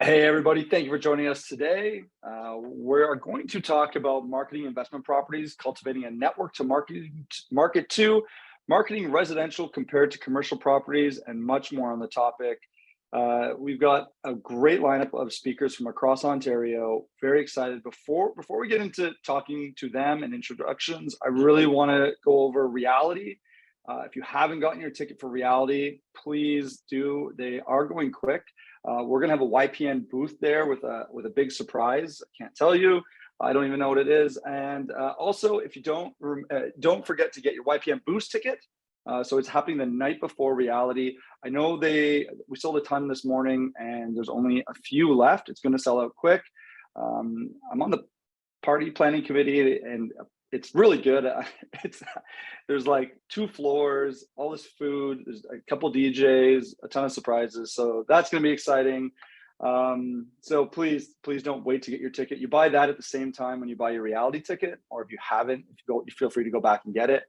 Hey, everybody. Thank you for joining us today. We are going to talk about marketing investment properties, cultivating a network to market to, marketing residential compared to commercial properties, and much more on the topic. We've got a great lineup of speakers from across Ontario. Very excited. Before we get into talking to them and introductions, I really want to go over Realty. If you haven't gotten your ticket for Realty, please do. They are going quick. We're going to have a YPN booth there with a big surprise. I can't tell you. I don't even know what it is. And also, if you don't forget to get your YPN boost ticket. So it's happening the night before Realty. I know we sold a ton this morning, and there's only a few left. It's going to sell out quick. I'm on the party planning committee, and it's really good. There's like 2 floors, all this food, there's a couple DJs, a ton of surprises. So that's going to be exciting. So please don't wait to get your ticket. You buy that at the same time when you buy your Realty ticket, or if you haven't, you feel free to go back and get it.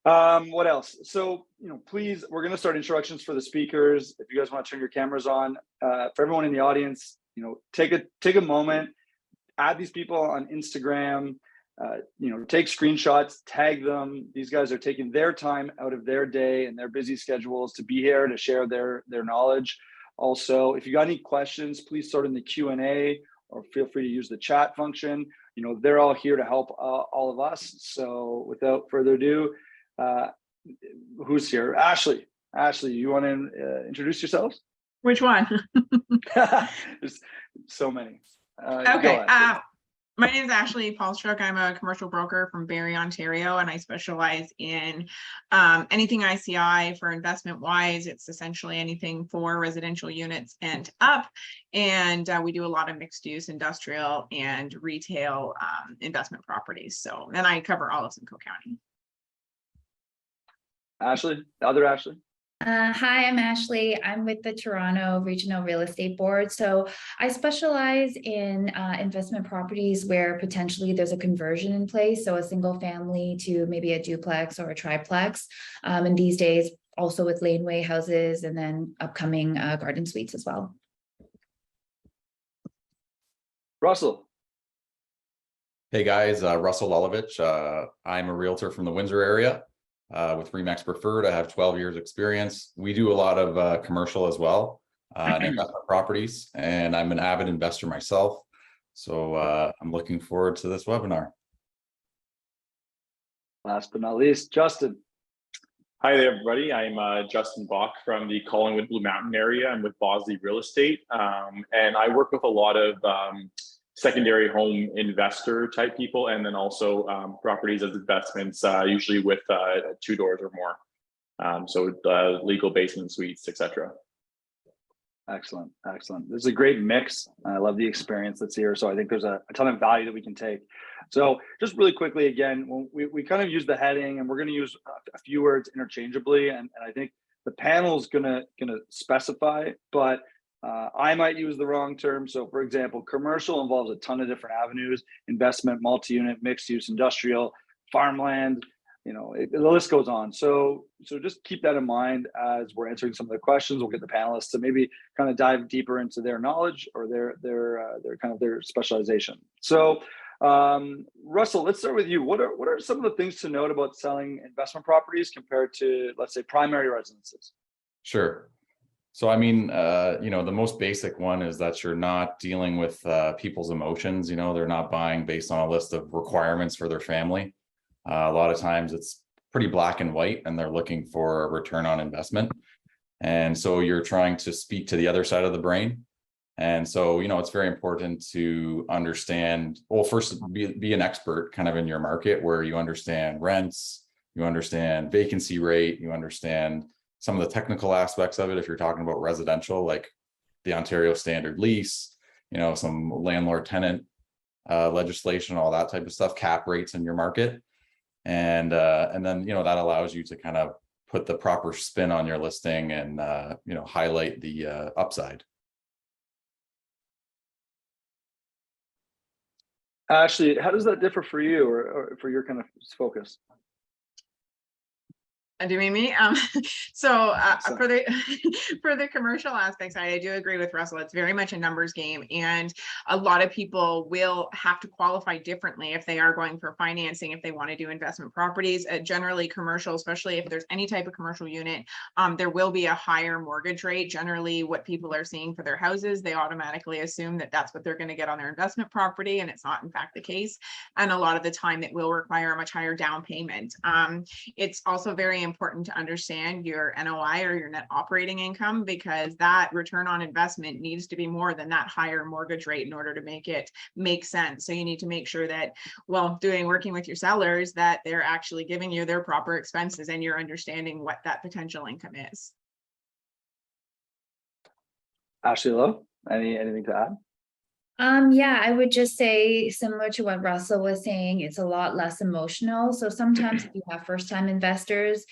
What else? So, please, we're going to start introductions for the speakers. If you guys want to turn your cameras on, for everyone in the audience, take a moment, add these people on Instagram. Take screenshots, tag them. These guys are taking their time out of their day and their busy schedules to be here to share their knowledge. Also, if you got any questions, please start in the Q&A or feel free to use the chat function. They're all here to help all of us. So without further ado, who's here? Ashley, you want to introduce yourselves? Which one? There's so many. Okay. My name is Ashley Polischuik. I'm a commercial broker from Barrie, Ontario, and I specialize in anything ICI for investment wise. It's essentially anything for residential units and up. And we do a lot of mixed use, industrial, and retail investment properties. So then I cover all of Simcoe County. Ashley, the other Ashley. Hi, I'm Ashley. I'm with the Toronto Regional Real Estate Board. So I specialize in investment properties where potentially there's a conversion in place. So a single family to maybe a duplex or a triplex. And these days also with laneway houses and then upcoming garden suites as well. Russell. Hey guys, Russel Lalovich. I'm a realtor from the Windsor area. With Remax Preferred, I have 12 years experience. We do a lot of commercial as well, investment properties, and I'm an avid investor myself. So I'm looking forward to this webinar. Last but not least, Justin. Hi there, everybody. I'm Justin Bock from the Collingwood Blue Mountain area. I'm with Bosley Real Estate, and I work with a lot of secondary home investor type people, and then also properties as investments, usually with 2 doors or more. So legal basement suites, etc. Excellent. This is a great mix. I love the experience that's here. So I think there's a ton of value that we can take. So just really quickly, again, we kind of use the heading, and we're going to use a few words interchangeably. And I think the panel is gonna specify, but I might use the wrong term. So for example, commercial involves a ton of different avenues: investment, multi-unit, mixed use, industrial, farmland, the list goes on. So just keep that in mind as we're answering some of the questions. We'll get the panelists to maybe kind of dive deeper into their knowledge or their specialization. So Russell, let's start with you. What are some of the things to note about selling investment properties compared to, let's say, primary residences? Sure. So, I mean, the most basic one is that you're not dealing with people's emotions. They're not buying based on a list of requirements for their family. A lot of times it's pretty black and white, and they're looking for a return on investment. And so you're trying to speak to the other side of the brain. And so, it's very important to understand, well, first be an expert kind of in your market, where you understand rents, you understand vacancy rate, you understand some of the technical aspects of it. If you're talking about residential, like the Ontario standard lease, some landlord tenant legislation, all that type of stuff, cap rates in your market. And then, that allows you to kind of put the proper spin on your listing and, highlight the upside. Ashley, how does that differ for you or for your kind of focus? Do you mean me? For the for the commercial aspect side, I do agree with Russell. It's very much a numbers game, and a lot of people will have to qualify differently if they are going for financing, if they want to do investment properties. Generally, commercial, especially if there's any type of commercial unit, there will be a higher mortgage rate. Generally, what people are seeing for their houses, they automatically assume that that's what they're going to get on their investment property, and it's not in fact the case. And a lot of the time, it will require a much higher down payment. It's also very important to understand your NOI or your net operating income, because that return on investment needs to be more than that higher mortgage rate in order to make it make sense. So you need to make sure that, well, working with your sellers, that they're actually giving you their proper expenses and you're understanding what that potential income is. Ashley Lowe, anything to add? Yeah, I would just say similar to what Russell was saying, it's a lot less emotional. So sometimes if you have first-time investors,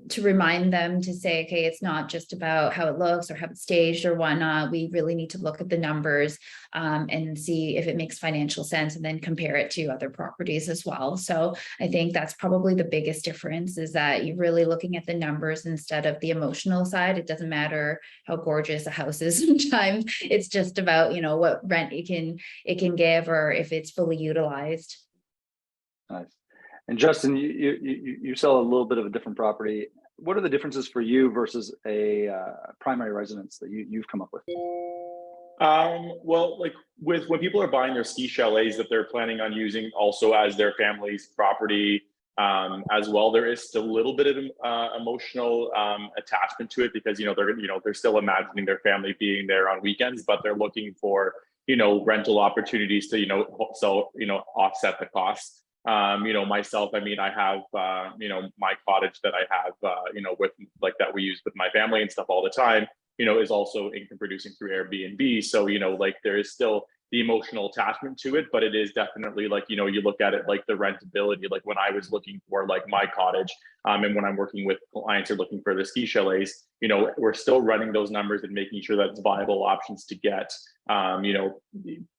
to remind them to say, okay, it's not just about how it looks or how it's staged or whatnot. We really need to look at the numbers and see if it makes financial sense, and then compare it to other properties as well. So I think that's probably the biggest difference, is that you're really looking at the numbers instead of the emotional side. It doesn't matter how gorgeous a house is sometimes. It's just about, you know, what rent it can give, or if it's fully utilized. Nice. And Justin, you sell a little bit of a different property. What are the differences for you versus a primary residence that you've come up with? Well, like when people are buying their ski chalets that they're planning on using also as their family's property, as well, there is still a little bit of emotional attachment to it, because they're still imagining their family being there on weekends, but they're looking for rental opportunities to offset the costs. Myself, I mean, I have my cottage that I have with like that we use with my family and stuff all the time, is also income producing through Airbnb. So like there is still the emotional attachment to it, but it is definitely like, you look at it like the rentability, like when I was looking for like my cottage, and when I'm working with clients who are looking for the ski chalets, we're still running those numbers and making sure that it's viable options to get,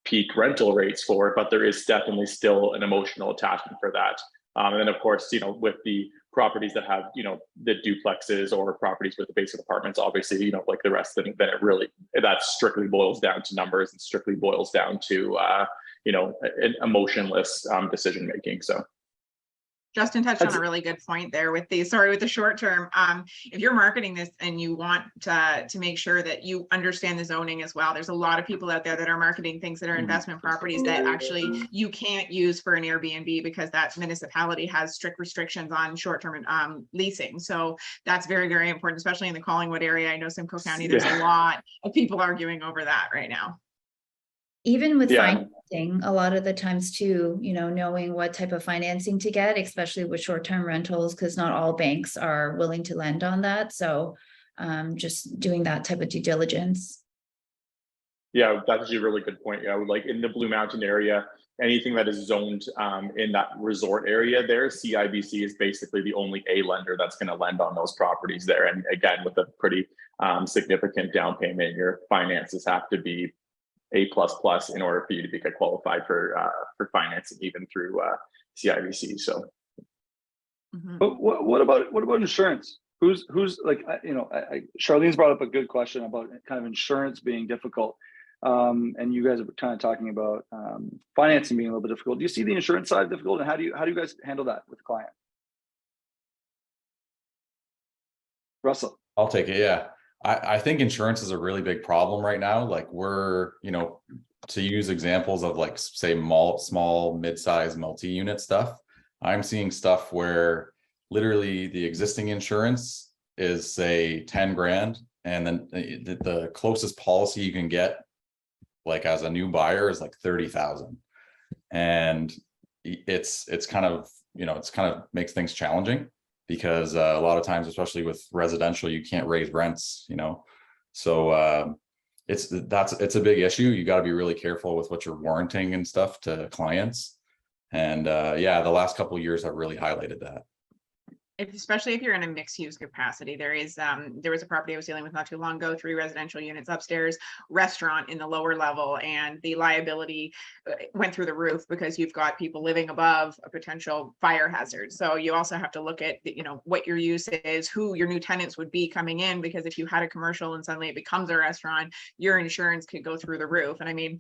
peak rental rates for it, but there is definitely still an emotional attachment for that. And then of course, with the properties that have, the duplexes or properties with the basic apartments, obviously, like the rest of them, then that strictly boils down to numbers and strictly boils down to, an emotionless decision making. So. Justin touched on a really good point there with the short term. If you're marketing this and you want to make sure that you understand the zoning as well, there's a lot of people out there that are marketing things that are investment properties that actually you can't use for an Airbnb, because that municipality has strict restrictions on short-term leasing. So that's very, very important, especially in the Collingwood area. I know Simcoe County, there's a lot of people arguing over that right now. Even with financing, a lot of the times too, knowing what type of financing to get, especially with short-term rentals, because not all banks are willing to lend on that. So just doing that type of due diligence. Yeah, that's actually a really good point. Yeah, like in the Blue Mountain area, anything that is zoned in that resort area there, CIBC is basically the only A lender that's going to lend on those properties there. And again, with a pretty significant down payment, your finances have to be A++ in order for you to be qualified for financing, even through CIBC. So, but what about insurance? Who's like, Charlene's brought up a good question about kind of insurance being difficult, and you guys are kind of talking about financing being a little bit difficult. Do you see the insurance side difficult, and how do you guys handle that with the client? Russell, I'll take it. Yeah. I think insurance is a really big problem right now. Like we're, to use examples of like, say, small, mid-sized multi-unit stuff, I'm seeing stuff where literally the existing insurance is, say, 10 grand. And then the closest policy you can get, like as a new buyer, is like 30,000. And it's kind of makes things challenging, because a lot of times, especially with residential, you can't raise rents, so it's a big issue. You got to be really careful with what you're warranting and stuff to clients. And the last couple of years have really highlighted that. Especially if you're in a mixed use capacity. There was a property I was dealing with not too long ago, 3 residential units upstairs, restaurant in the lower level, and the liability went through the roof because you've got people living above a potential fire hazard. So you also have to look at, what your use is, who your new tenants would be coming in, because if you had a commercial and suddenly it becomes a restaurant, your insurance could go through the roof. And I mean,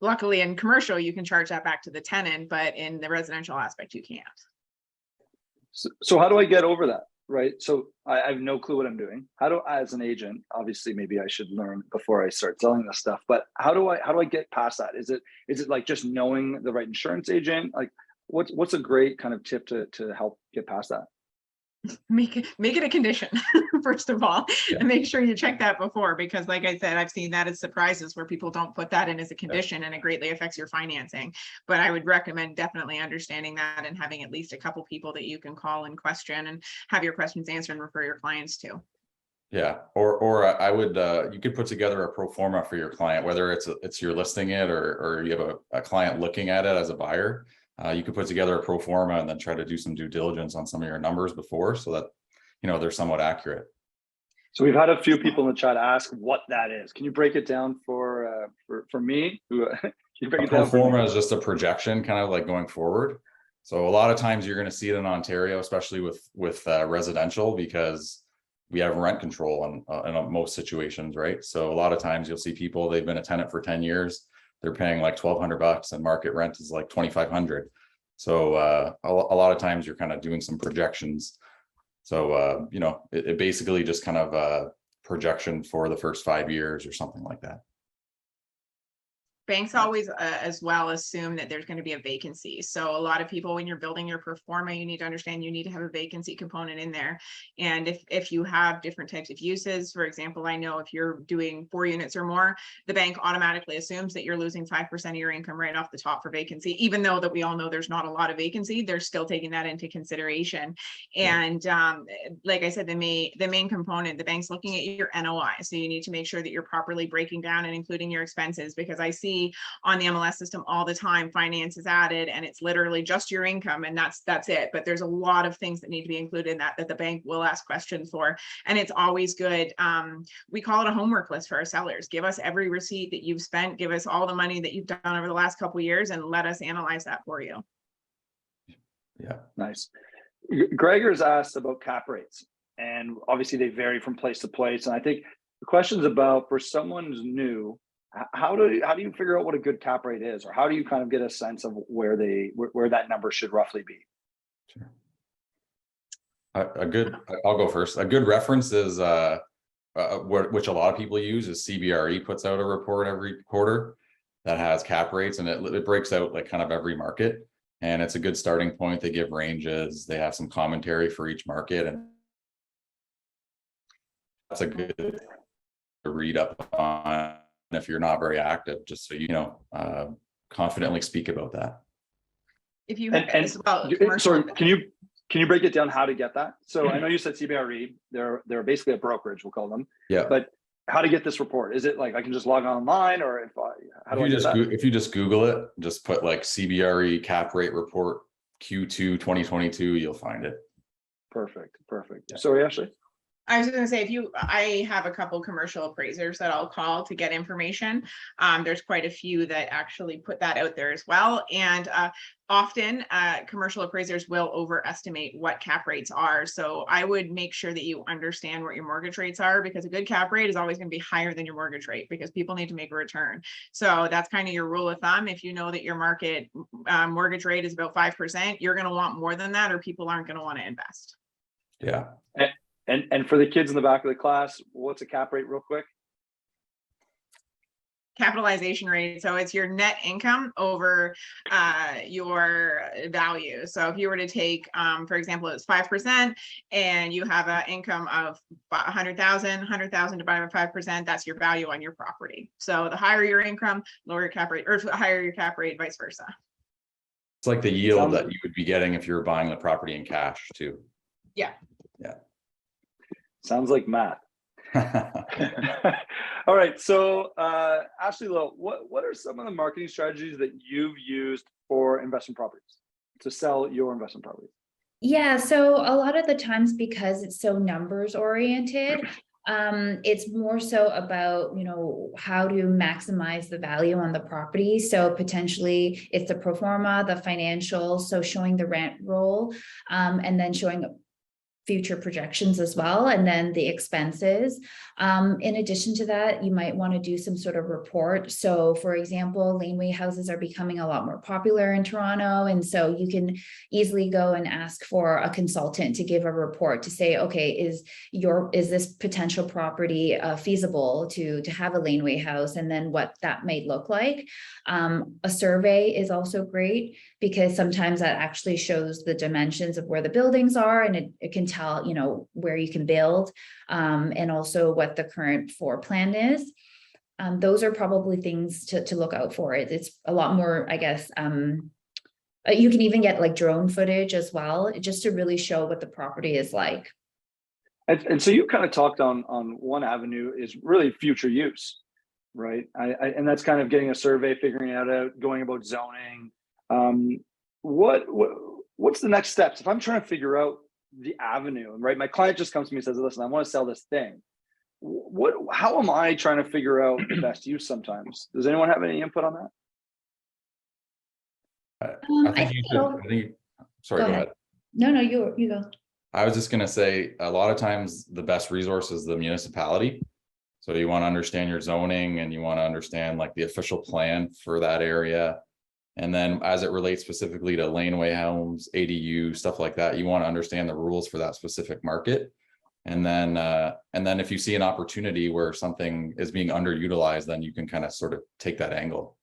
luckily in commercial, you can charge that back to the tenant, but in the residential aspect, you can't. So how do I get over that? Right. So I have no clue what I'm doing. As an agent, obviously, maybe I should learn before I start selling this stuff, but how do I get past that? Is it like just knowing the right insurance agent? Like what's a great kind of tip to help get past that? Make it a condition, first of all, and make sure you check that before, because like I said, I've seen that as surprises where people don't put that in as a condition and it greatly affects your financing. But I would recommend definitely understanding that and having at least a couple people that you can call and question and have your questions answered and refer your clients to. Yeah, or I would you could put together a pro forma for your client, whether it's you're listing it or you have a client looking at it as a buyer. You could put together a pro forma and then try to do some due diligence on some of your numbers before, so that they're somewhat accurate. So we've had a few people in the chat ask what that is. Can you break it down for me? Can you break it down? Pro forma is just a projection, kind of like going forward. So a lot of times you're going to see it in Ontario, especially with residential, because we have rent control in most situations, right? So a lot of times you'll see people, they've been a tenant for 10 years. They're paying like $1,200 and market rent is like $2,500. So a lot of times you're kind of doing some projections. So, it basically just kind of a projection for the first 5 years or something like that. Banks always as well assume that there's going to be a vacancy. So a lot of people, when you're building your pro forma, you need to understand you need to have a vacancy component in there. And if you have different types of uses, for example, I know if you're doing 4 units or more, the bank automatically assumes that you're losing 5% of your income right off the top for vacancy, even though that we all know there's not a lot of vacancy, they're still taking that into consideration. And like I said, the main component, the bank's looking at your NOI. So you need to make sure that you're properly breaking down and including your expenses, because I see on the MLS system all the time, finance is added and it's literally just your income and that's it. But there's a lot of things that need to be included in that the bank will ask questions for. And it's always good. We call it a homework list for our sellers. Give us every receipt that you've spent, give us all the money that you've done over the last couple of years, and let us analyze that for you. Yeah. Nice. Gregor's asked about cap rates, and obviously they vary from place to place. And I think the question's about, for someone who's new, how do you figure out what a good cap rate is, or how do you kind of get a sense of where that number should roughly be? Sure. I'll go first. A good reference is which a lot of people use is CBRE puts out a report every quarter that has cap rates, and it breaks out like kind of every market, and it's a good starting point. They give ranges, they have some commentary for each market, and that's a good to read up on if you're not very active, just so confidently speak about that. If you sorry, can you break it down how to get that? So I know you said CBRE, they're basically a brokerage, we'll call them. Yeah. But how to get this report? Is it like I can just log online, or if you just Google it, just put like CBRE cap rate report Q2 2022, you'll find it. Perfect. Yeah. Sorry, Ashley. I was going to say, I have a couple commercial appraisers that I'll call to get information. There's quite a few that actually put that out there as well. And often commercial appraisers will overestimate what cap rates are. So I would make sure that you understand what your mortgage rates are, because a good cap rate is always going to be higher than your mortgage rate, because people need to make a return. So that's kind of your rule of thumb. If you know that your market mortgage rate is about 5%, you're going to want more than that, or people aren't going to want to invest. Yeah. And for the kids in the back of the class, what's a cap rate real quick? Capitalization rate. So it's your net income over your value. So if you were to take, for example, it's 5% and you have an income of 100,000 divided by 5%, that's your value on your property. So the higher your income, lower your cap rate, or higher your cap rate, vice versa. It's like the yield that you would be getting if you were buying the property in cash too. Yeah. Sounds like math. All right. So Ashley Lowe, what are some of the marketing strategies that you've used for investment properties, to sell your investment properties? Yeah, so a lot of the times because it's so numbers oriented, it's more so about, how to maximize the value on the property. So potentially it's the pro forma, the financials, so showing the rent roll, and then showing future projections as well, and then the expenses. In addition to that, you might want to do some sort of report. So for example, laneway houses are becoming a lot more popular in Toronto. And so you can easily go and ask for a consultant to give a report to say, okay, is this potential property feasible to have a laneway house, and then what that may look like. A survey is also great because sometimes that actually shows the dimensions of where the buildings are, and it can tell, where you can build, and also what the current floor plan is. Those are probably things to look out for. It's a lot more, I guess. You can even get like drone footage as well, just to really show what the property is like. And so you kind of talked on one avenue is really future use, right? And that's kind of getting a survey, figuring it out, going about zoning. What's the next steps if I'm trying to figure out the avenue, right? My client just comes to me and says, listen, I want to sell this thing. How am I trying to figure out the best use sometimes? Does anyone have any input on that? I think you should, sorry, go ahead. No, you go. I was just going to say, a lot of times the best resource is the municipality. So you want to understand your zoning, and you want to understand like the official plan for that area. And then as it relates specifically to laneway homes, ADU, stuff like that, you want to understand the rules for that specific market. And then if you see an opportunity where something is being underutilized, then you can kind of sort of take that angle.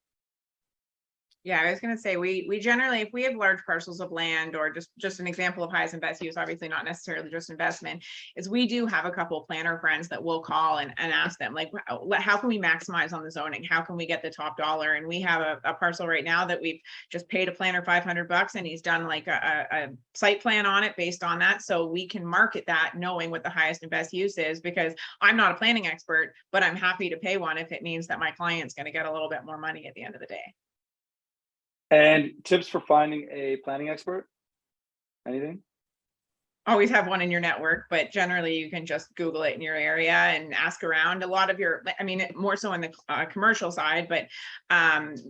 Yeah, I was going to say, we generally, if we have large parcels of land, or just an example of highest and best use, obviously not necessarily just investment, is we do have a couple of planner friends that will call and ask them, like, how can we maximize on the zoning? How can we get the top dollar? And we have a parcel right now that we've just paid a planner $500, and he's done like a site plan on it based on that. So we can market that knowing what the highest and best use is, because I'm not a planning expert, but I'm happy to pay one if it means that my client's going to get a little bit more money at the end of the day. And tips for finding a planning expert? Anything? Always have one in your network, but generally you can just Google it in your area and ask around. A lot of more so on the commercial side, but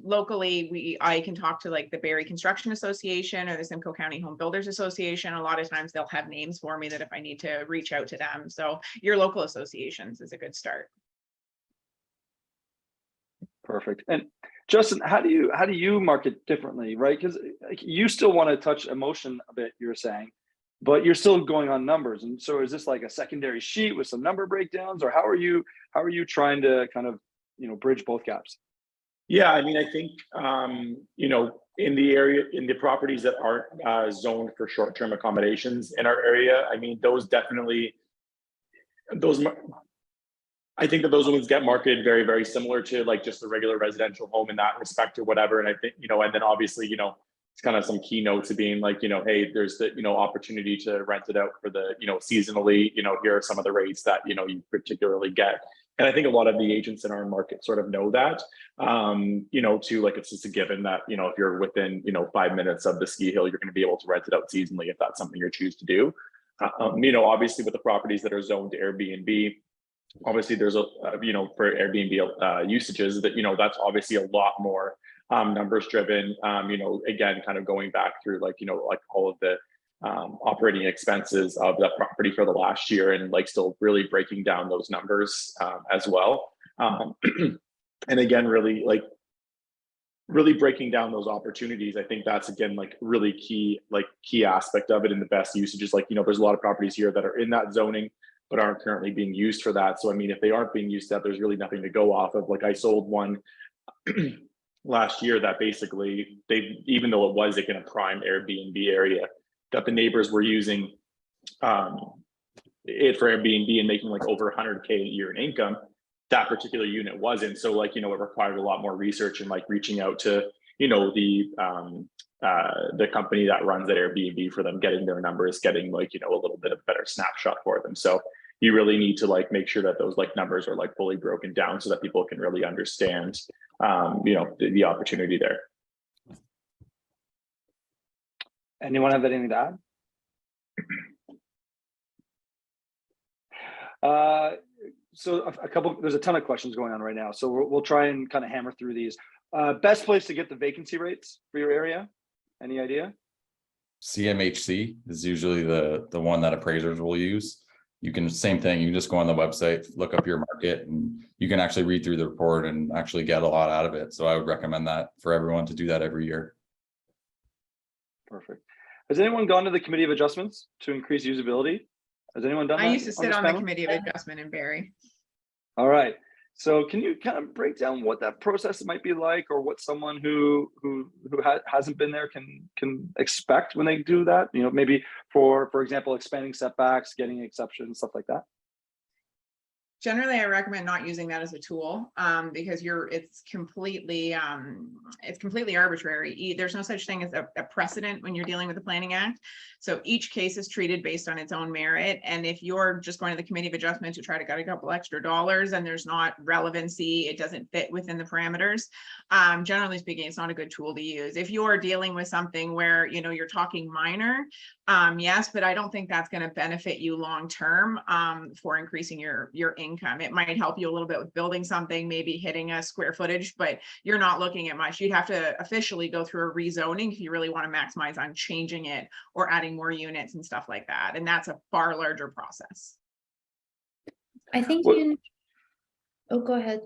locally, I can talk to like the Barrie Construction Association or the Simcoe County Home Builders Association. A lot of times they'll have names for me that if I need to reach out to them. So your local associations is a good start. Perfect. And Justin, how do you market differently, right? Because you still want to touch emotion a bit, you were saying, but you're still going on numbers. And so is this like a secondary sheet with some number breakdowns, or how are you trying to kind of, bridge both gaps? Yeah, I mean, I think, in the area, in the properties that aren't zoned for short-term accommodations in our area, I mean, I think that those ones get marketed very, very similar to like just a regular residential home in that respect or whatever. And I think, and then obviously, it's kind of some keynotes of being like, hey, there's the, opportunity to rent it out for the, seasonally, here are some of the rates that, you particularly get. And I think a lot of the agents in our market sort of know that, too, like it's just a given that, if you're within, 5 minutes of the ski hill, you're going to be able to rent it out seasonally if that's something you choose to do. Obviously with the properties that are zoned to Airbnb, obviously there's for Airbnb usages that, that's obviously a lot more numbers driven, again, kind of going back through like all of the operating expenses of that property for the last year, and like still really breaking down those numbers as well. And again, really breaking down those opportunities. I think that's, again, like really key aspect of it. And the best usages, like, there's a lot of properties here that are in that zoning but aren't currently being used for that. So I mean, if they aren't being used, that there's really nothing to go off of. Like I sold one last year that basically even though it was like in a prime Airbnb area, that the neighbors were using it for Airbnb and making like over 100K a year in income, that particular unit wasn't. So like, it required a lot more research and like reaching out to, the company that runs that Airbnb for them, getting their numbers, getting like, a little bit of a better snapshot for them. So you really need to like make sure that those like numbers are like fully broken down so that people can really understand, the opportunity there. Anyone have anything to add? So there's a ton of questions going on right now. So we'll try and kind of hammer through these. Best place to get the vacancy rates for your area? Any idea? CMHC is usually the one that appraisers will use. You can, same thing, you can just go on the website, look up your market, and you can actually read through the report and actually get a lot out of it. So I would recommend that for everyone to do that every year. Perfect. Has anyone gone to the committee of adjustments to increase usability? Has anyone done that? I used to sit on the panel? committee of adjustment in Barrie. All right. So can you kind of break down what that process might be like, or what someone who hasn't been there can expect when they do that? You know, maybe for example, expanding setbacks, getting exceptions, stuff like that. Generally, I recommend not using that as a tool because it's completely arbitrary. There's no such thing as a precedent when you're dealing with the Planning Act. So each case is treated based on its own merit. And if you're just going to the committee of adjustment to try to get a couple extra dollars and there's not relevancy, it doesn't fit within the parameters. Generally speaking, it's not a good tool to use. If you're dealing with something where you're talking minor, yes, but I don't think that's going to benefit you long term for increasing your income. It might help you a little bit with building something, maybe hitting a square footage, but you're not looking at much. You'd have to officially go through a rezoning if you really want to maximize on changing it or adding more units and stuff like that. And that's a far larger process. I think oh, go ahead.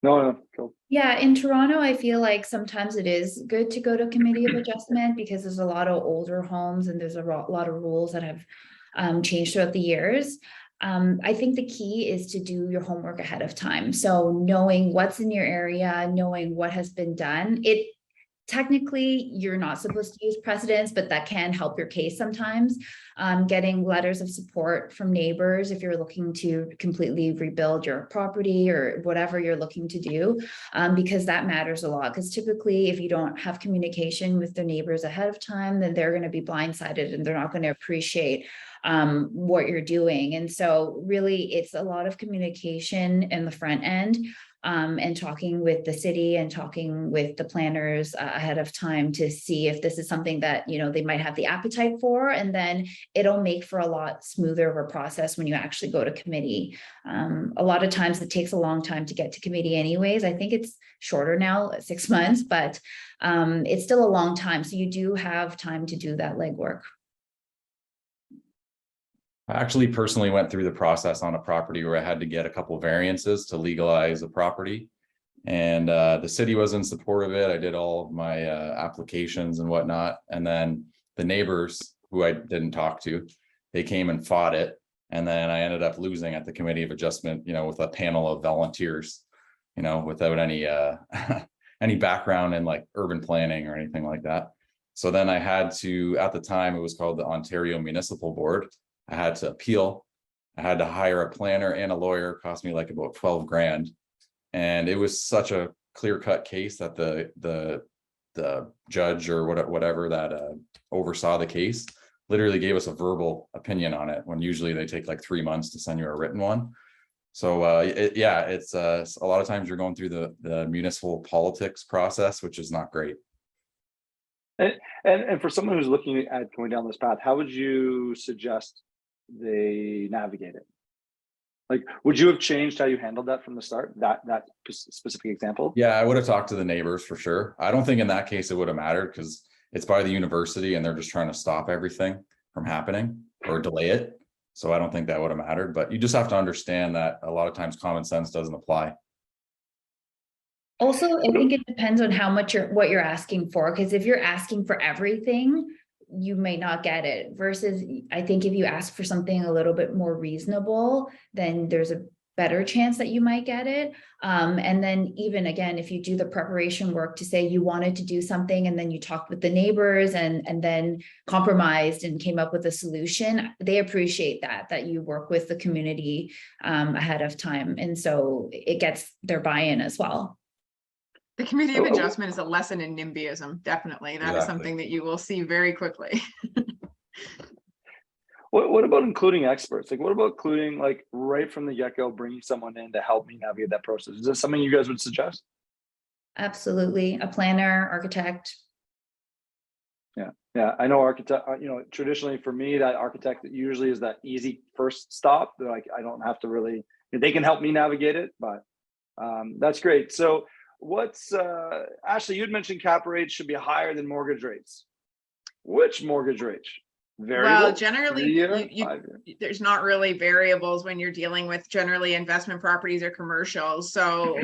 No, cool. Yeah, in Toronto, I feel like sometimes it is good to go to committee of adjustment because there's a lot of older homes and there's a lot of rules that have changed throughout the years. I think the key is to do your homework ahead of time. So knowing what's in your area, knowing what has been done. Technically, you're not supposed to use precedents, but that can help your case sometimes. Getting letters of support from neighbors if you're looking to completely rebuild your property or whatever you're looking to do, because that matters a lot. Because typically, if you don't have communication with the neighbors ahead of time, then they're going to be blindsided and they're not going to appreciate what you're doing. And so really, it's a lot of communication in the front end. And talking with the city and talking with the planners ahead of time to see if this is something that, they might have the appetite for, and then it'll make for a lot smoother of a process when you actually go to committee. A lot of times it takes a long time to get to committee anyways. I think it's shorter now, 6 months, but it's still a long time. So you do have time to do that legwork. I actually personally went through the process on a property where I had to get a couple variances to legalize a property, and the city was in support of it. I did all of my applications and whatnot, and then the neighbors who I didn't talk to, they came and fought it, and then I ended up losing at the committee of adjustment, with a panel of volunteers, without any any background in like urban planning or anything like that. So then I had to, at the time it was called the Ontario Municipal Board, I had to appeal. I had to hire a planner and a lawyer. It cost me like about 12 grand. And it was such a clear-cut case that the judge or whatever that oversaw the case literally gave us a verbal opinion on it, when usually they take like 3 months to send you a written one. So it's a lot of times you're going through the municipal politics process, which is not great. And for someone who's looking at going down this path, how would you suggest they navigate it? Like, would you have changed how you handled that from the start, that specific example? Yeah, I would have talked to the neighbors for sure. I don't think in that case it would have mattered because it's by the university and they're just trying to stop everything from happening or delay it. So I don't think that would have mattered, but you just have to understand that a lot of times common sense doesn't apply. Also, I think it depends on how much what you're asking for, because if you're asking for everything, you may not get it. Versus, I think if you ask for something a little bit more reasonable, then there's a better chance that you might get it. And then even again, if you do the preparation work to say you wanted to do something and then you talked with the neighbors and then compromised and came up with a solution, they appreciate that you work with the community ahead of time. And so it gets their buy-in as well. The committee of adjustment is a lesson in NIMBYism. Definitely. That is something that you will see very quickly. What about including experts? Like, what about including, like, right from the get-go, bringing someone in to help me navigate that process? Is that something you guys would suggest? Absolutely. A planner, architect. Yeah, I know architect, traditionally for me, that architect usually is that easy first stop. They're like, I don't have to really, they can help me navigate it, but that's great. So what's, Ashley, you'd mentioned cap rates should be higher than mortgage rates. Which mortgage rates? Variable, well, generally, 3-year, 5-year? there's not really variables when you're dealing with generally investment properties or commercials. So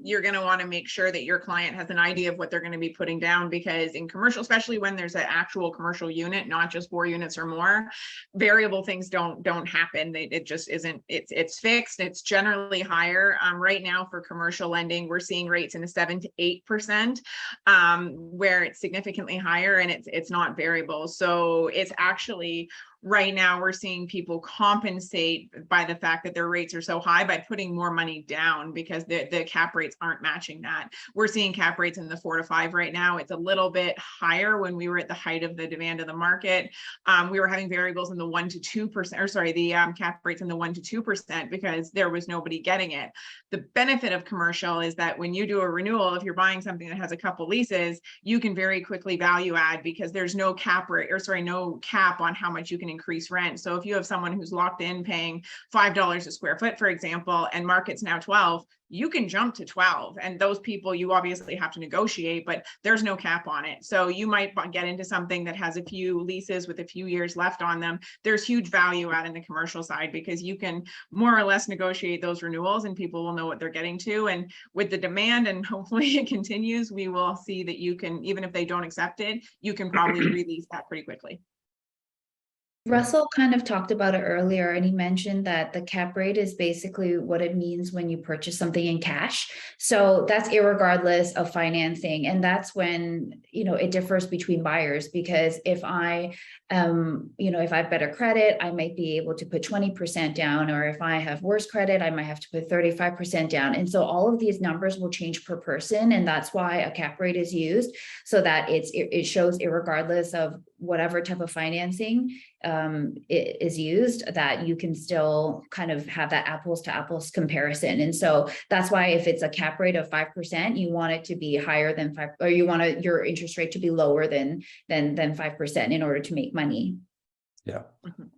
you're going to want to make sure that your client has an idea of what they're going to be putting down, because in commercial, especially when there's an actual commercial unit, not just 4 units or more, variable things don't happen. It just isn't. It's fixed. It's generally higher. Right now for commercial lending, we're seeing rates in the 7 to 8%, where it's significantly higher, and it's not variable. So it's actually right now we're seeing people compensate by the fact that their rates are so high by putting more money down, because the cap rates aren't matching that. We're seeing cap rates in the 4 to 5 right now. It's a little bit higher when we were at the height of the demand of the market. We were having variables in the 1 to 2%, or sorry, the cap rates in the 1 to 2% because there was nobody getting it. The benefit of commercial is that when you do a renewal, if you're buying something that has a couple leases, you can very quickly value add, because there's no cap rate, or sorry, no cap on how much you can increase rent. So if you have someone who's locked in paying $5 a square foot, for example, and market's now 12, you can jump to 12. And those people, you obviously have to negotiate, but there's no cap on it. So you might get into something that has a few leases with a few years left on them. There's huge value add in the commercial side, because you can more or less negotiate those renewals and people will know what they're getting to. And with the demand, and hopefully it continues, we will see that you can, even if they don't accept it, you can probably release that pretty quickly. Russell kind of talked about it earlier, and he mentioned that the cap rate is basically what it means when you purchase something in cash. So that's irregardless of financing. And that's when, it differs between buyers, because if I, if I have better credit, I might be able to put 20% down, or if I have worse credit, I might have to put 35% down. And so all of these numbers will change per person. And that's why a cap rate is used, so that it shows irregardless of whatever type of financing is used, that you can still kind of have that apples to apples comparison. And so that's why if it's a cap rate of 5%, you want it to be higher than 5, or you want your interest rate to be lower than 5% in order to make money. Yeah,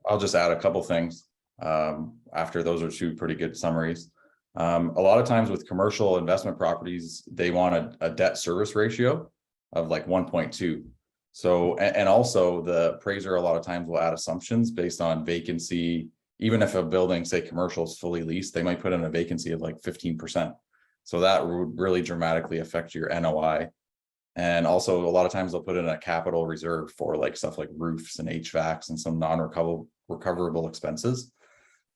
I'll just add a couple things after those are 2 pretty good summaries. A lot of times with commercial investment properties, they want a debt service ratio of like 1.2. So, and also the appraiser a lot of times will add assumptions based on vacancy. Even if a building, say commercial, is fully leased, they might put in a vacancy of like 15%. So that would really dramatically affect your NOI. And also a lot of times they'll put in a capital reserve for like stuff like roofs and HVACs and some non-recoverable expenses.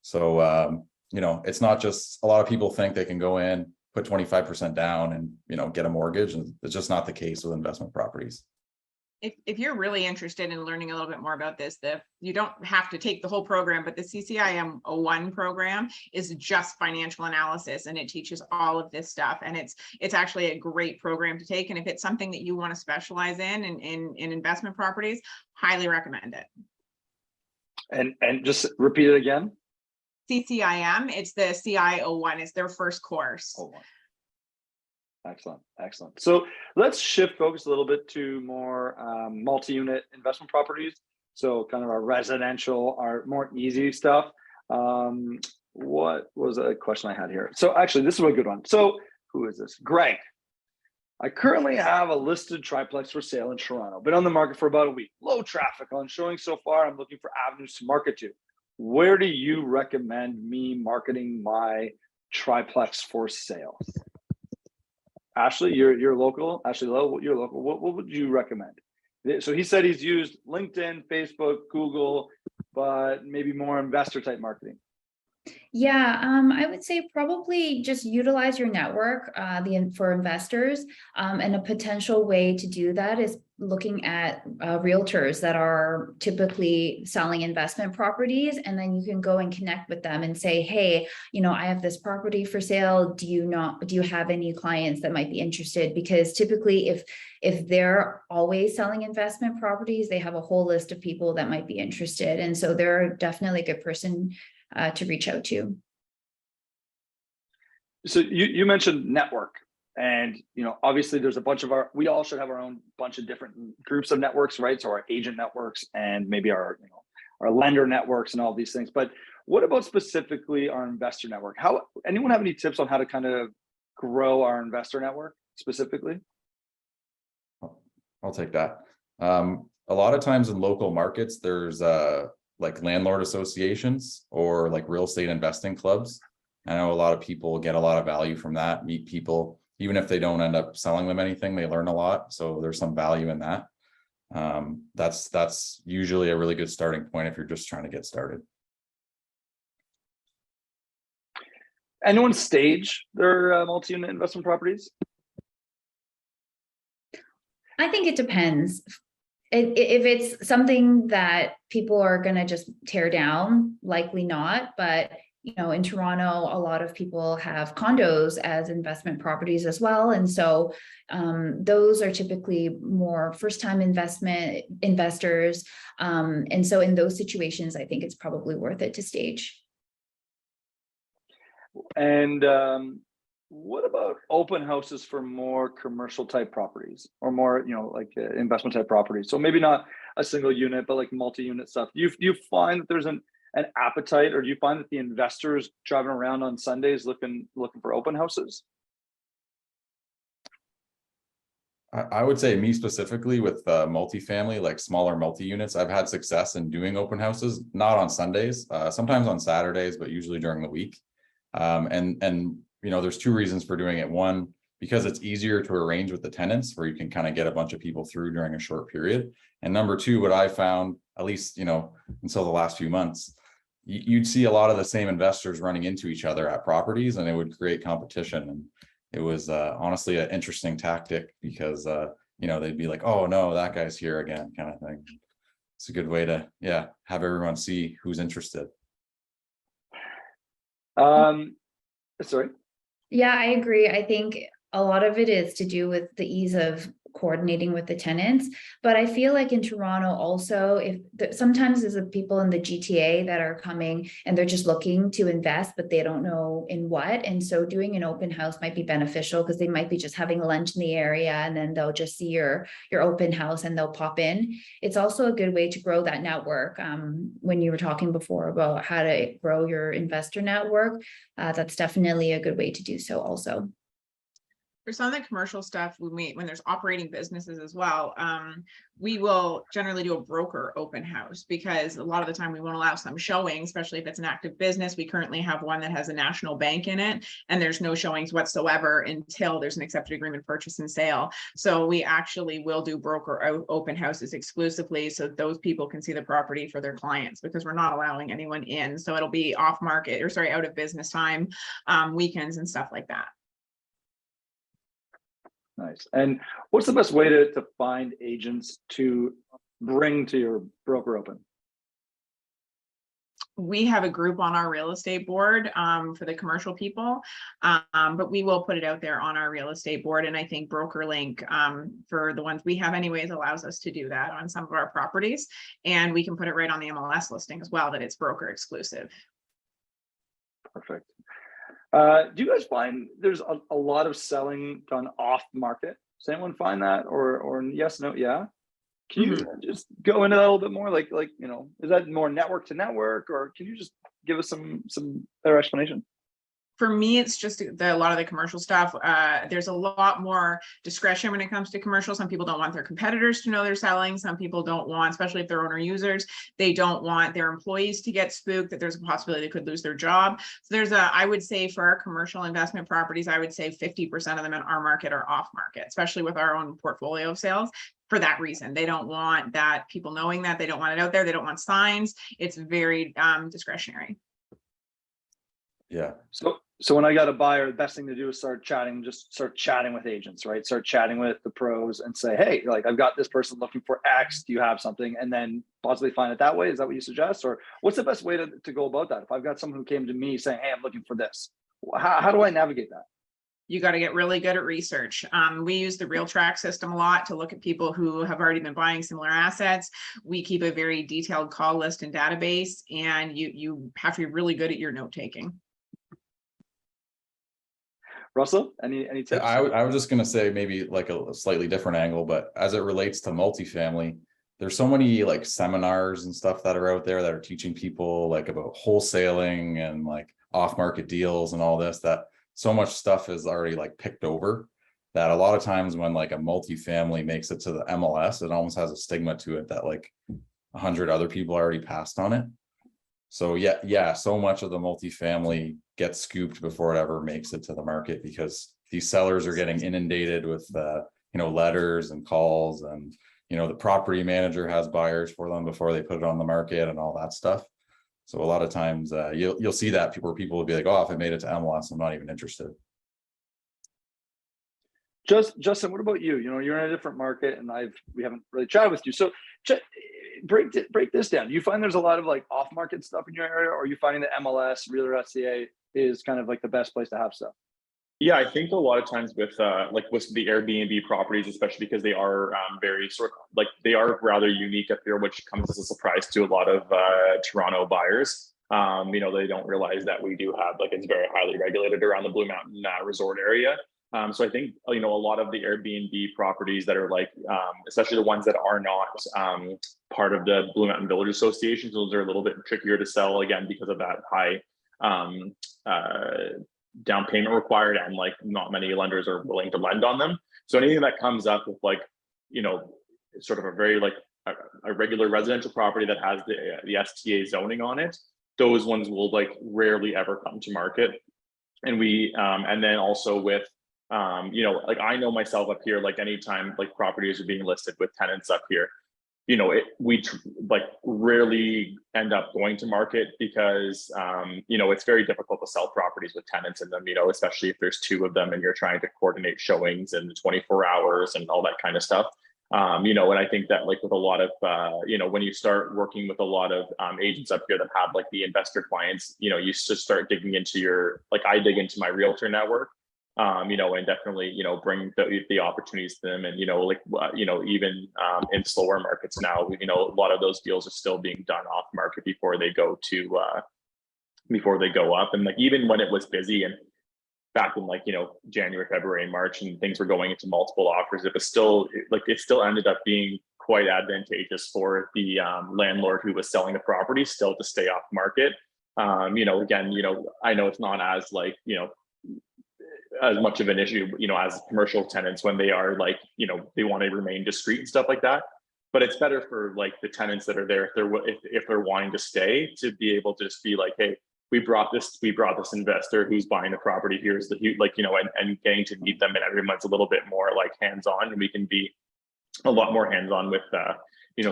So, it's not just, a lot of people think they can go in, put 25% down and, get a mortgage. And it's just not the case with investment properties. If you're really interested in learning a little bit more about this, you don't have to take the whole program, but the CCIM 01 program is just financial analysis, and it teaches all of this stuff. And it's actually a great program to take. And if it's something that you want to specialize in investment properties, highly recommend it. And just repeat it again. CCIM, it's the CI 01, it's their first course. Excellent. So let's shift focus a little bit to more multi-unit investment properties. So kind of our residential, our more easy stuff. What was a question I had here? So actually, this is a good one. So who is this? Greg. I currently have a listed triplex for sale in Toronto. Been on the market for about a week. Low traffic on showing so far. I'm looking for avenues to market to. Where do you recommend me marketing my triplex for sale? Ashley, you're local. Ashley Lowe, you're local. What would you recommend? So he said he's used LinkedIn, Facebook, Google, but maybe more investor type marketing. Yeah, I would say probably just utilize your network for investors. And a potential way to do that is looking at realtors that are typically selling investment properties. And then you can go and connect with them and say, hey, I have this property for sale. Do you have any clients that might be interested? Because typically if they're always selling investment properties, they have a whole list of people that might be interested. And so they're definitely a good person to reach out to. So you mentioned network, And, obviously there's a bunch of we all should have our own bunch of different groups of networks, right? So our agent networks and maybe our lender networks and all these things. But what about specifically our investor network? Anyone have any tips on how to kind of grow our investor network specifically? I'll take that. A lot of times in local markets, there's like landlord associations or like real estate investing clubs. I know a lot of people get a lot of value from that, meet people, even if they don't end up selling them anything, they learn a lot. So there's some value in that. That's usually a really good starting point if you're just trying to get started. Anyone stage their multi-unit investment properties? I think it depends. If it's something that people are going to just tear down, likely not. But, in Toronto, a lot of people have condos as investment properties as well. And so those are typically more first-time investors. And so in those situations, I think it's probably worth it to stage. And what about open houses for more commercial type properties or more, like investment type properties? So maybe not a single unit, but like multi-unit stuff. Do you find that there's an appetite, or do you find that the investors driving around on Sundays looking for open houses? I would say me specifically with multifamily, like smaller multi-units, I've had success in doing open houses, not on Sundays, sometimes on Saturdays, but usually during the week. And there's two reasons for doing it. One, because it's easier to arrange with the tenants where you can kind of get a bunch of people through during a short period. And number two, what I found, at least, until the last few months, you'd see a lot of the same investors running into each other at properties, and it would create competition. And it was honestly an interesting tactic because, they'd be like, oh no, that guy's here again, kind of thing. It's a good way to, have everyone see who's interested. Sorry. Yeah, I agree. I think a lot of it is to do with the ease of coordinating with the tenants. But I feel like in Toronto also, sometimes there's people in the GTA that are coming and they're just looking to invest, but they don't know in what. And so doing an open house might be beneficial because they might be just having lunch in the area and then they'll just see your open house and they'll pop in. It's also a good way to grow that network. When you were talking before about how to grow your investor network, that's definitely a good way to do so also. For some of the commercial stuff, when there's operating businesses as well, we will generally do a broker open house because a lot of the time we won't allow some showings, especially if it's an active business. We currently have one that has a national bank in it, and there's no showings whatsoever until there's an accepted agreement purchase and sale. So we actually will do broker open houses exclusively so those people can see the property for their clients, because we're not allowing anyone in. So it'll be off market, or sorry, out of business time, weekends and stuff like that. Nice. And what's the best way to find agents to bring to your broker open? We have a group on our real estate board for the commercial people, but we will put it out there on our real estate board. And I think BrokerLink for the ones we have anyways allows us to do that on some of our properties. And we can put it right on the MLS listing as well, that it's broker exclusive. Perfect. Do you guys find there's a lot of selling done off market? Does anyone find that, or yes, no, yeah? Can you just go into that a little bit more? Like, is that more network to network, or can you just give us some better explanation? For me, it's just a lot of the commercial stuff. There's a lot more discretion when it comes to commercial. Some people don't want their competitors to know they're selling. Some people don't want, especially if they're owner users, they don't want their employees to get spooked that there's a possibility they could lose their job. So I would say for our commercial investment properties, I would say 50% of them in our market are off market, especially with our own portfolio of sales. For that reason, they don't want that people knowing that, they don't want it out there. They don't want signs. It's very discretionary. Yeah. So when I got a buyer, the best thing to do is start chatting with agents, right? Start chatting with the pros and say, hey, like, I've got this person looking for X. Do you have something? And then possibly find it that way. Is that what you suggest? Or what's the best way to go about that? If I've got someone who came to me saying, hey, I'm looking for this, how do I navigate that? You got to get really good at research. We use the RealTrack system a lot to look at people who have already been buying similar assets. We keep a very detailed call list and database, and you have to be really good at your note taking. Russell, any tips? I was just gonna say maybe like a slightly different angle, but as it relates to multifamily, there's so many like seminars and stuff that are out there that are teaching people like about wholesaling and like off-market deals and all this, that so much stuff is already like picked over that a lot of times when like a multifamily makes it to the MLS, it almost has a stigma to it that like 100 other people already passed on it. So yeah, so much of the multifamily gets scooped before it ever makes it to the market because these sellers are getting inundated with letters and calls, and the property manager has buyers for them before they put it on the market and all that stuff. So a lot of times you'll see that people will be like, oh, if it made it to MLS, I'm not even interested. Justin, what about you? You're in a different market, and we haven't really chatted with you. So break this down. Do you find there's a lot of like off-market stuff in your area, or are you finding that MLS, Realtor SCA is kind of like the best place to have stuff? Yeah, I think a lot of times with the Airbnb properties, especially because they are they are rather unique up here, which comes as a surprise to a lot of Toronto buyers. They don't realize that we do have it's very highly regulated around the Blue Mountain resort area. So I think a lot of the Airbnb properties that are especially the ones that are not part of the Blue Mountain Village Association, those are a little bit trickier to sell again because of that high down payment required, and not many lenders are willing to lend on them. So anything that comes up with sort of a very a regular residential property that has the STA zoning on it, those ones will rarely ever come to market. And we and then also with I know myself up here, anytime properties are being listed with tenants up here, we rarely end up going to market because it's very difficult to sell properties with tenants in them, especially if there's two of them and you're trying to coordinate showings in 24 hours and all that kind of stuff. And I think that with a lot of when you start working with a lot of agents up here that have the investor clients, you just start digging into I dig into my realtor network. And definitely, bring the opportunities to them. And, even in slower markets now, a lot of those deals are still being done off market before they go up. And even when it was busy and back in January, February, and March, and things were going into multiple offers, it was still it still ended up being quite advantageous for the landlord who was selling the property still to stay off market. Again, I know it's not as as much of an issue, as commercial tenants when they are they want to remain discreet and stuff like that. But it's better for the tenants that are there if they're wanting to stay, to be able to just be hey, we brought this investor who's buying the property. Here's the and getting to meet them, and everyone's a little bit more hands-on, and we can be a lot more hands-on with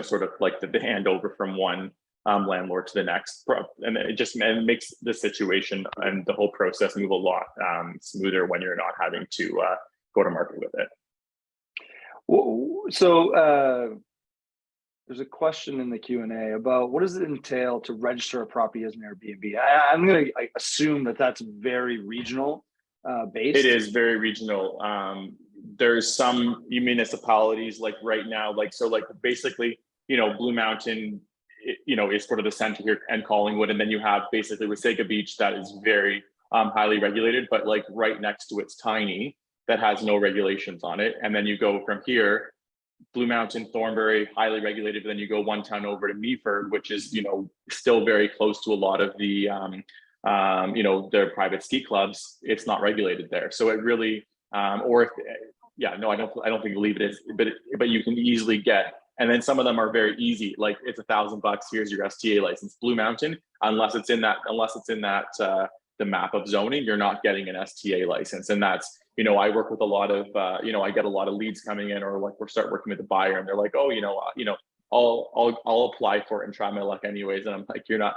sort of the handover from one landlord to the next, and it makes the situation and the whole process move a lot smoother when you're not having to go to market with it. So there's a question in the Q&A about what does it entail to register a property as an Airbnb. I'm going to assume that that's very regional based. It is very regional. There's some municipalities right now, basically Blue Mountain is sort of the center here, and Collingwood, and then you have basically Wasaga Beach that is very highly regulated, but right next to it's tiny, that has no regulations on it. And then you go from here, Blue Mountain, Thornbury, highly regulated, but then you go one town over to Meaford, which is still very close to a lot of the their private ski clubs. It's not regulated there, so it really I don't think leave it is, but you can easily get. And then some of them are very easy, it's $1,000. Here's your STA license. Blue Mountain, unless it's in that the map of zoning, you're not getting an STA license. And that's I work with a lot of I get a lot of leads coming in, or we're start working with the buyer, and they're I'll apply for it and try my luck anyways. And I'm you're not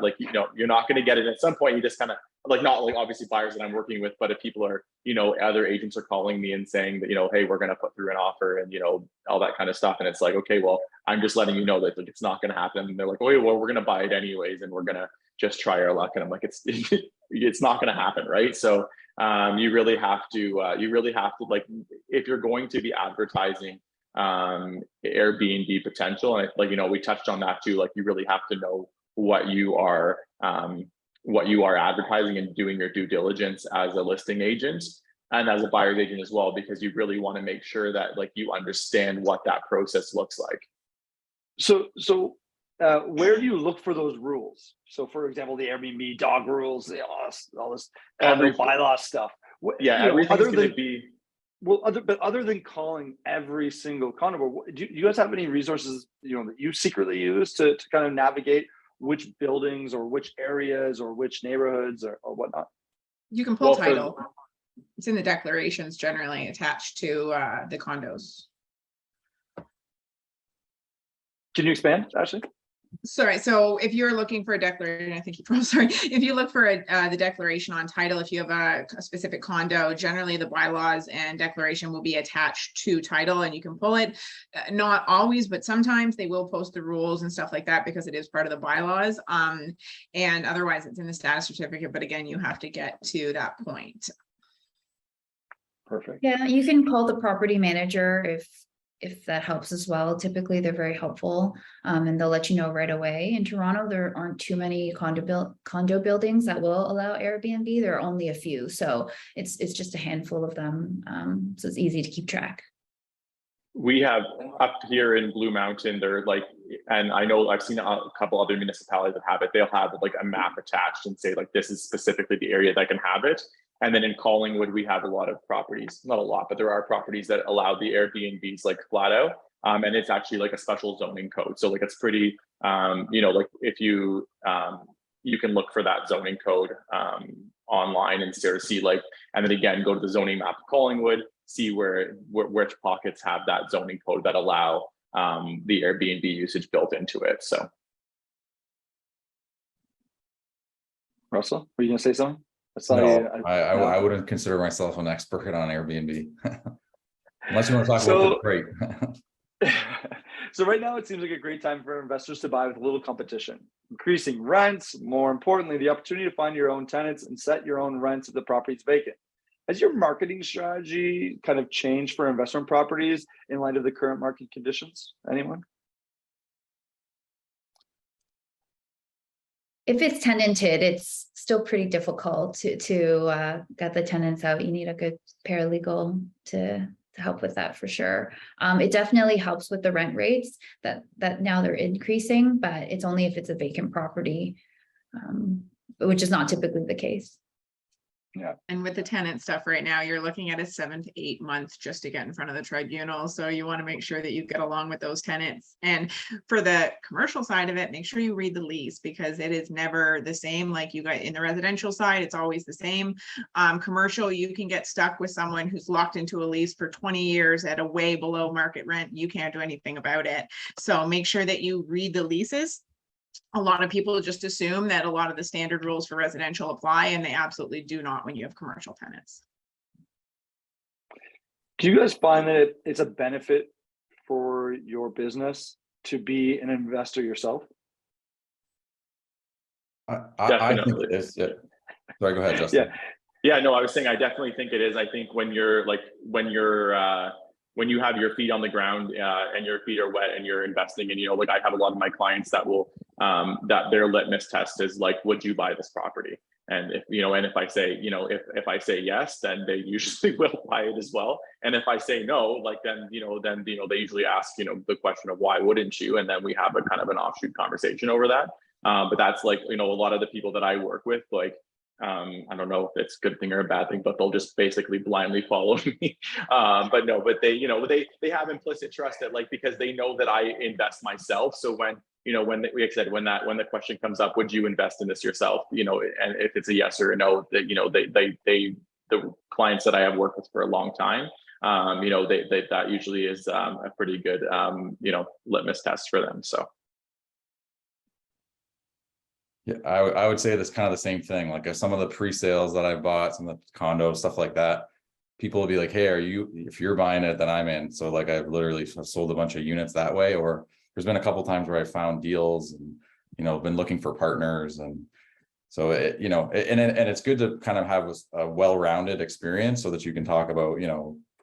you're not going to get it. At some point, you just kind of not obviously buyers that I'm working with, but if people are other agents are calling me and saying that hey, we're going to put through an offer, and all that kind of stuff, and it's okay, well, I'm just letting you know that it's not going to happen. And they're oh, well, we're going to buy it anyways, and we're going to just try our luck. And I'm it's not going to happen, right? So you really have to if you're going to be advertising Airbnb potential, and we touched on that too, you really have to know what you are advertising and doing your due diligence as a listing agent. and as a buyer's agent as well, because you really want to make sure that like you understand what that process looks like. So where do you look for those rules? So for example, the Airbnb dog rules, all this bylaw stuff. Yeah, everything's going to be. Well, other than calling every single condo, do you guys have any resources, that you secretly use to kind of navigate which buildings or which areas or which neighborhoods or whatnot? You can pull title. It's in the declarations generally attached to the condos. Can you expand, Ashley? Sorry, so if you're looking for a declaration, I think if you look for the declaration on title, if you have a specific condo, generally the bylaws and declaration will be attached to title and you can pull it. Not always, but sometimes they will post the rules and stuff like that because it is part of the bylaws. And otherwise it's in the status certificate, but again, you have to get to that point. Perfect. Yeah, you can call the property manager if that helps as well. Typically, they're very helpful, and they'll let you know right away. In Toronto, there aren't too many condo buildings that will allow Airbnb. There are only a few, so it's just a handful of them. So it's easy to keep track. We have up here in Blue Mountain, they're like, and I know I've seen a couple other municipalities that have it. They'll have like a map attached and say like, this is specifically the area that can have it. And then in Collingwood, we have a lot of properties, not a lot, but there are properties that allow the Airbnbs like flat out. And it's actually like a special zoning code. So like, it's pretty, like if you, you can look for that zoning code online and sort of see like, and then again, go to the zoning map of Collingwood, see which pockets have that zoning code that allow the Airbnb usage built into it. So. Russell, were you gonna say something? No, I wouldn't consider myself an expert on Airbnb. Unless you want to talk about it, great. So right now it seems like a great time for investors to buy with a little competition. Increasing rents, more importantly, the opportunity to find your own tenants and set your own rents if the property is vacant. Has your marketing strategy kind of changed for investment properties in light of the current market conditions? Anyone? If it's tenanted, it's still pretty difficult to get the tenants out. You need a good paralegal to help with that for sure. It definitely helps with the rent rates that now they're increasing, but it's only if it's a vacant property, which is not typically the case. Yeah. And with the tenant stuff right now, you're looking at a 7 to 8 months just to get in front of the tribunal. So you want to make sure that you get along with those tenants. And for the commercial side of it, make sure you read the lease because it is never the same. Like you got in the residential side, it's always the same. Commercial, you can get stuck with someone who's locked into a lease for 20 years at a way below market rent. You can't do anything about it. So make sure that you read the leases. A lot of people just assume that a lot of the standard rules for residential apply, and they absolutely do not when you have commercial tenants. Do you guys find that it's a benefit for your business to be an investor yourself? I think it is. Yeah. Sorry, go ahead, Justin. Yeah, no, I was saying I definitely think it is. I think when you have your feet on the ground and your feet are wet and you're investing and, like I have a lot of my clients that will, that their litmus test is like, would you buy this property? And if I say, if I say yes, then they usually will buy it as well. And if I say no, then they usually ask, the question of why wouldn't you? And then we have a kind of an offshoot conversation over that. But that's like, a lot of the people that I work with, like, I don't know if it's a good thing or a bad thing, but they'll just basically blindly follow me. But they have implicit trust that because they know that I invest myself. So when the question comes up, would you invest in this yourself? And if it's a yes or a no, that, the clients that I have worked with for a long time, that usually is a pretty good, litmus test for them. So. Yeah, I would say that's kind of the same thing. Like some of the pre-sales that I bought, some of the condos, stuff like that, people will be like, hey, if you're buying it, then I'm in. So I've literally sold a bunch of units that way, or there's been a couple times where I found deals and, been looking for partners. And so, and it's good to kind of have a well-rounded experience so that you can talk about,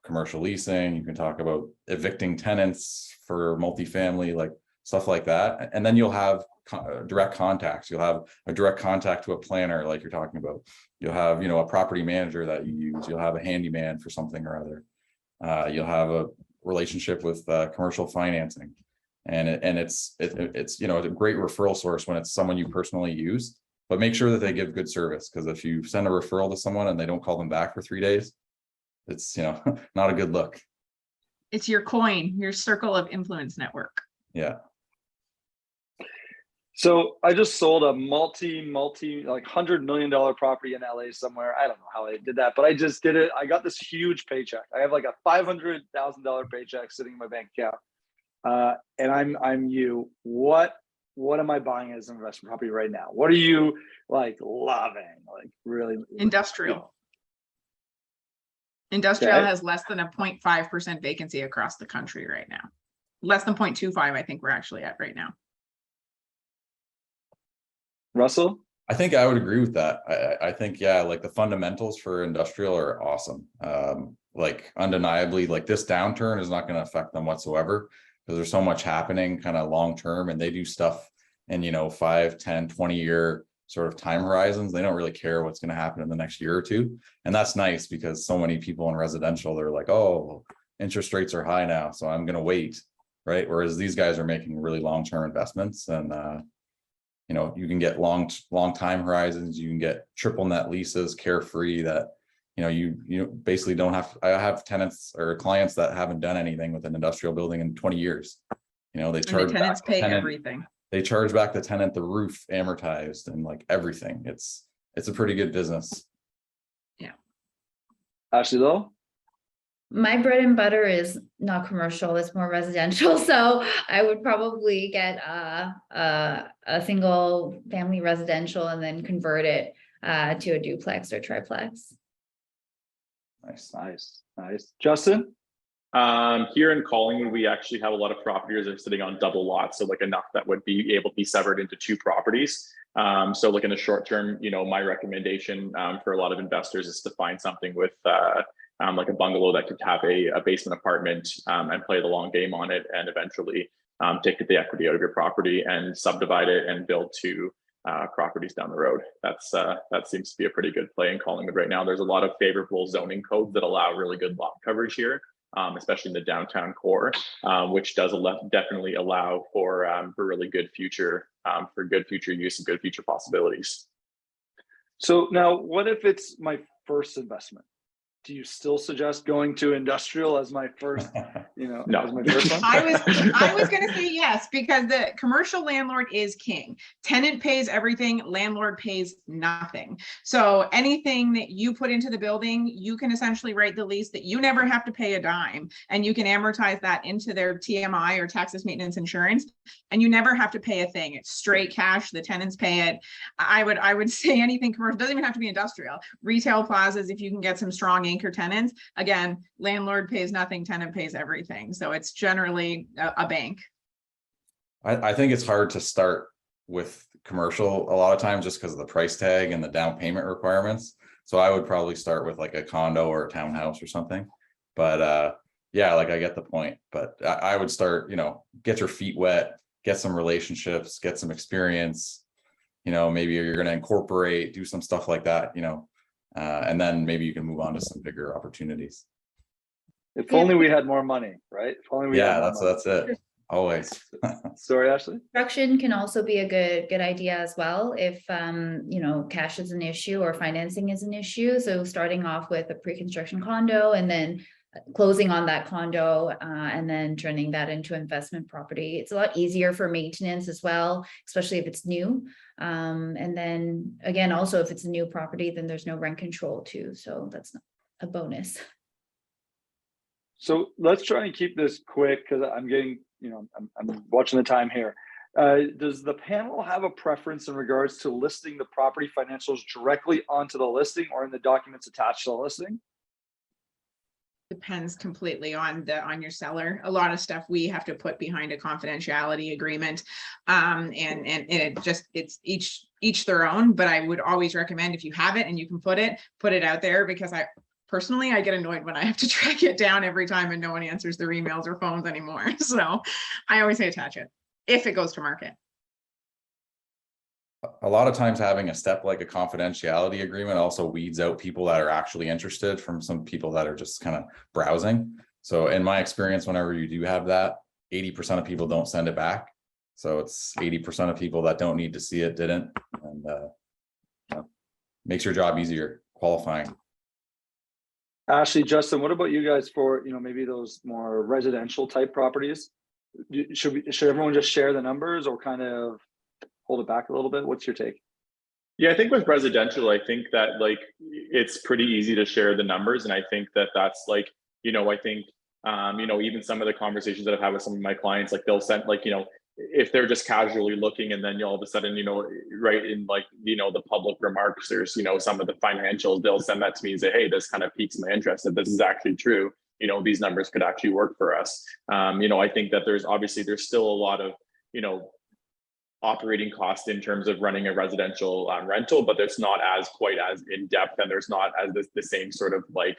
commercial leasing, you can talk about evicting tenants for multifamily, stuff like that. And then you'll have direct contacts. You'll have a direct contact to a planner, like you're talking about. You'll have, a property manager that you use. You'll have a handyman for something or other. You'll have a relationship with commercial financing. And it's a great referral source when it's someone you personally use, but make sure that they give good service, because if you send a referral to someone and they don't call them back for 3 days, it's not a good look. It's your coin, your circle of influence network. Yeah. So I just sold a multi like $100 million property in LA somewhere. I don't know how I did that, but I just did it. I got this huge paycheck. I have like a $500,000 paycheck sitting in my bank account. And I'm you. What am I buying as an investment property right now? What are you like loving? Like really? Industrial. Industrial Okay. has less than a 0.5% vacancy across the country right now. Less than 0.25, I think we're actually at right now. Russell? I think I would agree with that. I think, yeah, like the fundamentals for industrial are awesome. Like undeniably, like this downturn is not going to affect them whatsoever, because there's so much happening kind of long term, and they do stuff in 5, 10, 20-year sort of time horizons. They don't really care what's going to happen in the next year or two. And that's nice, because so many people in residential, they're like, oh, interest rates are high now, so I'm going to wait, right? Whereas these guys are making really long-term investments, and you can get long time horizons. You can get triple net leases, carefree, that you basically don't have. I have tenants or clients that haven't done anything with an industrial building in 20 years. They charge, and the tenants pay everything. They charge back the tenant the roof amortized and like everything. It's a pretty good business. Yeah. Ashley though? My bread and butter is not commercial, it's more residential. So I would probably get a single family residential and then convert it to a duplex or triplex. Nice. Justin? Here in Collingwood, we actually have a lot of properties that are sitting on double lots, so like enough that would be able to be severed into 2 properties. So like in the short term, my recommendation for a lot of investors is to find something with like a bungalow that could have a basement apartment and play the long game on it, and eventually take the equity out of your property and subdivide it and build 2 properties down the road. That seems to be a pretty good play in Collingwood right now. There's a lot of favorable zoning codes that allow really good lot coverage here, especially in the downtown core, which does definitely allow for really good future use and good future possibilities. So now, what if it's my first investment? Do you still suggest going to industrial as my first, No. as my first one? I was going to say yes, because the commercial landlord is king. Tenant pays everything, landlord pays nothing. So anything that you put into the building, you can essentially write the lease that you never have to pay a dime, and you can amortize that into their TMI or taxes, maintenance, insurance, and you never have to pay a thing. It's straight cash. The tenants pay it. I would say anything commercial, doesn't even have to be industrial. Retail plazas, if you can get some strong anchor tenants, again, landlord pays nothing, tenant pays everything. So it's generally a bank. I think it's hard to start with commercial a lot of times just because of the price tag and the down payment requirements. So I would probably start with like a condo or a townhouse or something. But yeah, like I get the point. But I would start, get your feet wet, get some relationships, get some experience. Maybe you're going to incorporate, do some stuff like that, and then maybe you can move on to some bigger opportunities. If only we had more money, right? If only we had more money. That's it. Always. Sorry, Ashley. Construction can also be a good idea as well if cash is an issue or financing is an issue. So starting off with a pre-construction condo and then closing on that condo and then turning that into investment property. It's a lot easier for maintenance as well, especially if it's new. And then again, also if it's a new property, then there's no rent control too. So that's a bonus. So let's try and keep this quick because I'm getting, I'm watching the time here. Does the panel have a preference in regards to listing the property financials directly onto the listing or in the documents attached to the listing? Depends completely on your seller. A lot of stuff we have to put behind a confidentiality agreement, and it's each their own. But I would always recommend, if you have it and you can put it out there, because I get annoyed when I have to track it down every time and no one answers their emails or phones anymore. So I always say attach it. if it goes to market. A lot of times having a step like a confidentiality agreement also weeds out people that are actually interested from some people that are just kind of browsing. So in my experience, whenever you do have that, 80% of people don't send it back. So it's 80% of people that don't need to see it didn't, and makes your job easier qualifying. Ashley, Justin, what about you guys for, maybe those more residential type properties? Should everyone just share the numbers or kind of hold it back a little bit? What's your take? Yeah, I think with residential, I think that like it's pretty easy to share the numbers, and I think that that's like, I think even some of the conversations that I've had with some of my clients, like they'll send like, if they're just casually looking and then all of a sudden, right in like, the public remarks, there's, some of the financials, they'll send that to me and say, hey, this kind of piques my interest, if this is actually true, these numbers could actually work for us. I think that there's still a lot of, operating costs in terms of running a residential rental, but it's not quite as in depth, and there's not as the same sort of like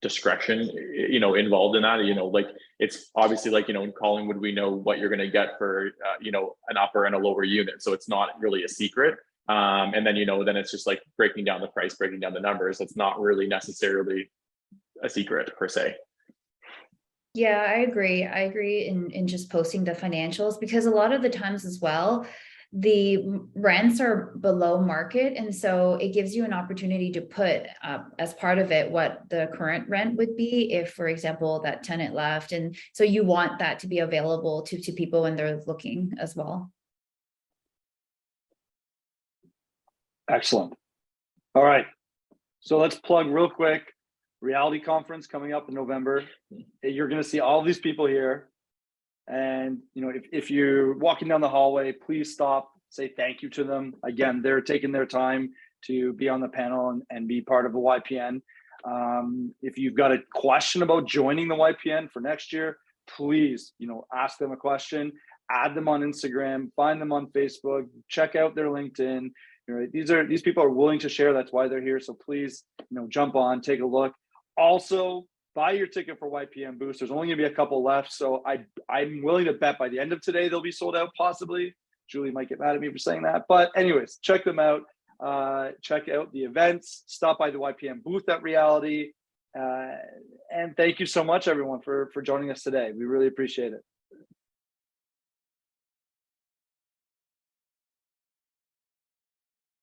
discretion involved in that. Like it's obviously like in Collingwood we know what you're going to get for an upper and a lower unit, so it's not really a secret. And then then it's just like breaking down the price, breaking down the numbers. It's not really necessarily a secret per se. Yeah, I agree. I agree in just posting the financials, because a lot of the times as well, the rents are below market. And so it gives you an opportunity to put as part of it what the current rent would be if, for example, that tenant left. And so you want that to be available to people when they're looking as well. Excellent. All right. So let's plug real quick. Reality conference coming up in November. You're going to see all these people here. And, if you're walking down the hallway, please stop, say thank you to them. Again, they're taking their time to be on the panel and be part of the YPN. If you've got a question about joining the YPN for next year, please, ask them a question, add them on Instagram, find them on Facebook, check out their LinkedIn. These people are willing to share. That's why they're here. So please, jump on, take a look. Also, buy your ticket for YPN Boost. There's only going to be a couple left. So I'm willing to bet by the end of today, they'll be sold out possibly. Julie might get mad at me for saying that. But anyways, check them out. Check out the events. Stop by the YPN booth at Realty. And thank you so much, everyone, for joining us today. We really appreciate it.